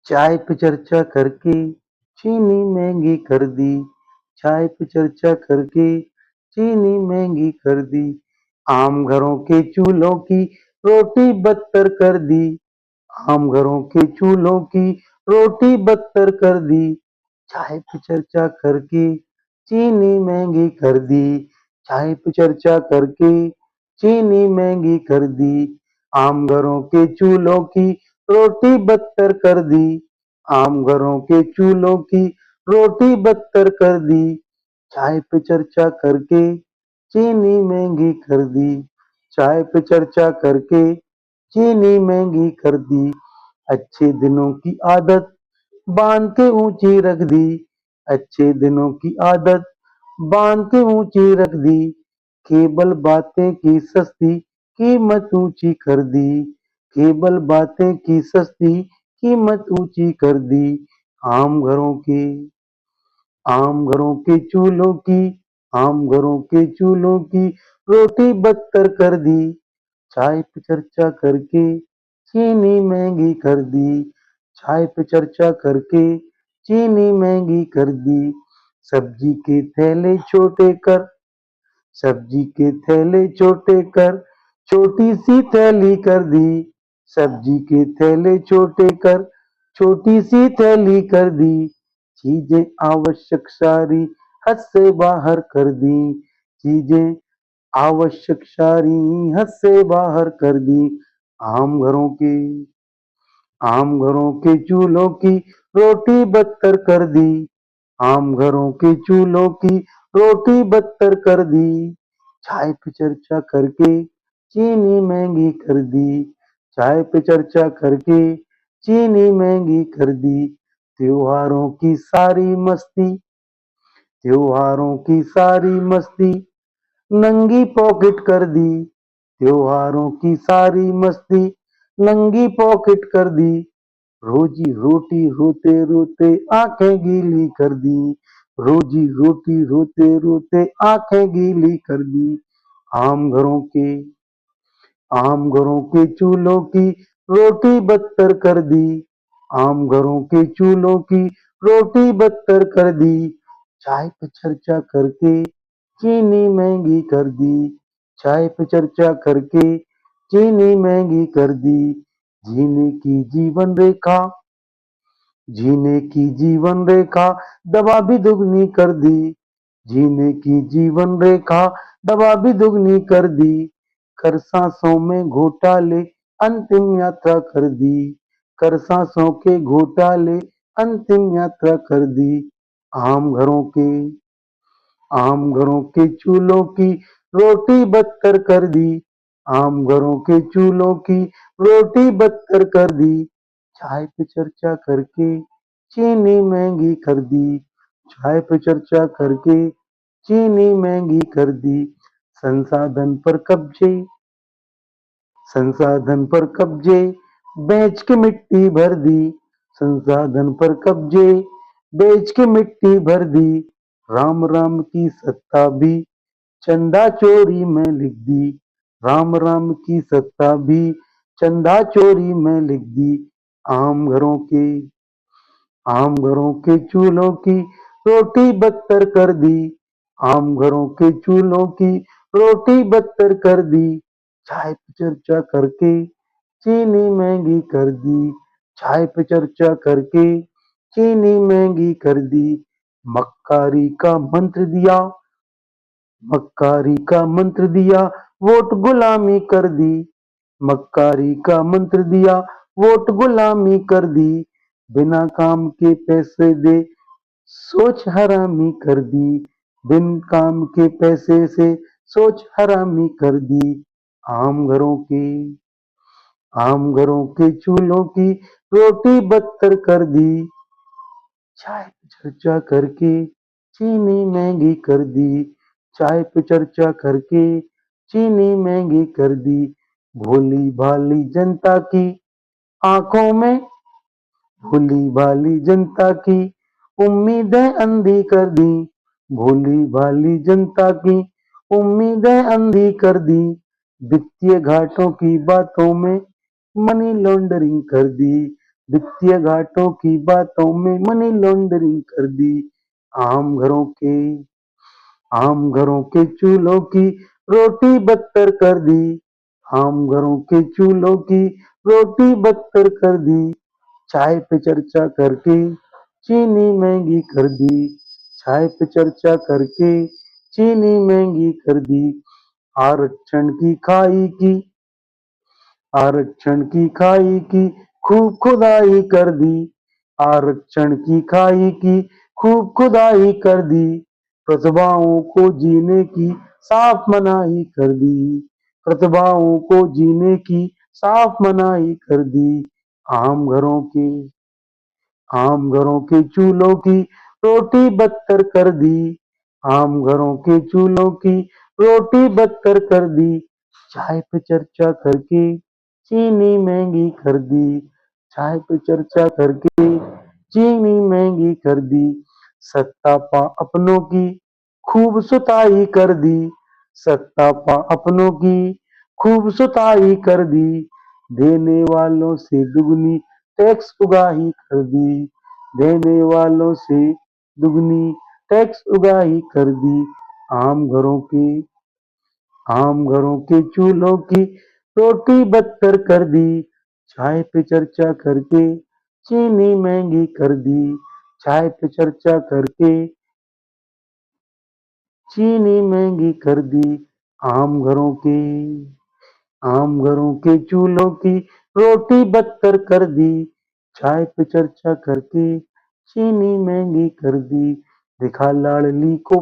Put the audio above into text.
चाय पे चर्चा करके चीनी महंगी कर दी। चाय पे चर्चा करके चीनी महंगी कर दी। आम घरों के चूल्हों की रोटी बदतर कर दी। आम घरों के चूल्हों की रोटी बदतर कर दी। चाय पे चर्चा करके चीनी महंगी कर दी। चाय पे चर्चा करके चीनी महंगी कर दी। आम घरों के चूल्हों की रोटी बदतर कर दी। आम घरों के चूल्हों की रोटी बदतर कर दी। चाय पे चर्चा करके चीनी महंगी कर दी। चाय पे चर्चा करके चीनी महंगी कर दी। अच्छे दिनों की आदत बांध के ऊंची रख दी। अच्छे दिनों की आदत बांध के ऊंची रख दी। केवल बातें की सस्ती कीमत ऊंची कर दी। केवल बातें की सस्ती कीमत ऊंची कर दी। आम घरों के आम घरों के चूल्हों की आम घरों के चूल्हों की रोटी बदतर कर दी। चाय पे चर्चा करके चीनी महंगी कर दी। चाय पे चर्चा करके चीनी महंगी कर दी। सब्जी के थैले छोटे कर सब्जी के थैले छोटे कर छोटी सी थैली कर दी। सब्जी के थैले छोटे कर छोटी सी थैली कर दी। चीजें आवश्यक सारी हद से बाहर कर दी। चीजें आवश्यक सारी हद से बाहर कर दी। आम घरों के आम घरों के चूल्हों की रोटी बदतर कर दी। आम घरों के चूल्हों की रोटी बदतर कर दी। चाय पे चर्चा करके चीनी महंगी कर दी। चाय पे चर्चा करके चीनी महंगी कर दी। त्योहारों की सारी मस्ती त्योहारों की सारी मस्ती नंगी पॉकेट कर दी। त्योहारों की सारी मस्ती नंगी पॉकेट कर दी। रोजी रोटी रोते रोते आंखें गीली कर दी। रोजी रोटी रोते रोते आंखें गीली कर दी। आम घरों के आम घरों के चूल्हों की रोटी बदतर कर दी। आम घरों के चूल्हों की रोटी बदतर कर दी। चाय पे चर्चा करके चीनी महंगी कर दी। चाय पे चर्चा करके चीनी महंगी कर दी। जीने की जीवन रेखा जीने की जीवन रेखा दबा भी दुगनी कर दी। जीने की जीवन रेखा दबा भी दुगनी कर दी। कर सांसों में घोटाले अंतिम यात्रा कर दी। कर सांसों के घोटाले अंतिम यात्रा कर दी। आम घरों के आम घरों के चूल्हों की रोटी बदतर कर दी। आम घरों के चूल्हों की रोटी बदतर कर दी। चाय पे चर्चा करके चीनी महंगी कर दी। चाय पे चर्चा करके चीनी महंगी कर दी। संसाधन पर कब्जे संसाधन पर कब्जे बेच के मिट्टी भर दी। संसाधन पर कब्जे बेच के मिट्टी भर दी। राम राम की सत्ता भी चंदा चोरी में लिख दी। राम राम की सत्ता भी चंदा चोरी में लिख दी। आम घरों के आम घरों के चूल्हों की रोटी बदतर कर दी। आम घरों के चूल्हों की रोटी बदतर कर दी। चाय पे चर्चा करके चीनी महंगी कर दी। चाय पे चर्चा करके चीनी महंगी कर दी। मक्कारी का मंत्र दिया मक्कारी का मंत्र दिया वोट गुलामी कर दी। मक्कारी का मंत्र दिया वोट गुलामी कर दी। बिना काम के पैसे दे सोच हरामी कर दी। बिन काम के पैसे से सोच हरामी कर दी। आम घरों के आम घरों के चूल्हों की रोटी बदतर कर दी। चाय पे चर्चा करके चीनी महंगी कर दी। चाय पे चर्चा करके चीनी महंगी कर दी। भोली भाली जनता की आंखों में भोली भाली जनता की उम्मीदें अंधी कर दी। भोली भाली जनता की उम्मीदें अंधी कर दी। वित्तीय घाटों की बातों में मनी लॉन्ड्रिंग कर दी। वित्तीय घाटों की बातों में मनी लॉन्ड्रिंग कर दी। आम घरों के आम घरों के चूल्हों की रोटी बदतर कर दी। आम घरों के चूल्हों की रोटी बदतर कर दी। चाय पे चर्चा करके चीनी महंगी कर दी। चाय पे चर्चा करके चीनी महंगी कर दी। आरक्षण की खाई की आरक्षण की खाई की खूब खुदाई कर दी। आरक्षण की खाई की खूब खुदाई कर दी। प्रतिभाओं को जीने की साफ मनाही कर दी। प्रतिभाओं को जीने की साफ मनाही कर दी। आम घरों के आम घरों के चूल्हों की रोटी बदतर कर दी। आम घरों के चूल्हों की रोटी बदतर कर दी। चाय पे चर्चा करके चीनी महंगी कर दी। चाय पे चर्चा करके चीनी महंगी कर दी। सत्ता पा अपनों की खूब सुताई कर दी। सत्ता पा अपनों की खूब सुताई कर दी। देने वालों से दुगनी टैक्स उगाही कर दी। देने वालों से दुगनी टैक्स उगाही कर दी। आम घरों के आम घरों के चूल्हों की रोटी बदतर कर दी। चाय पे चर्चा करके चीनी महंगी कर दी। चाय पे चर्चा करके चीनी महंगी कर दी। आम घरों के आम घरों के चूल्हों की रोटी बदतर कर दी। चाय पे चर्चा करके चीनी महंगी कर दी। दिखा लाडली को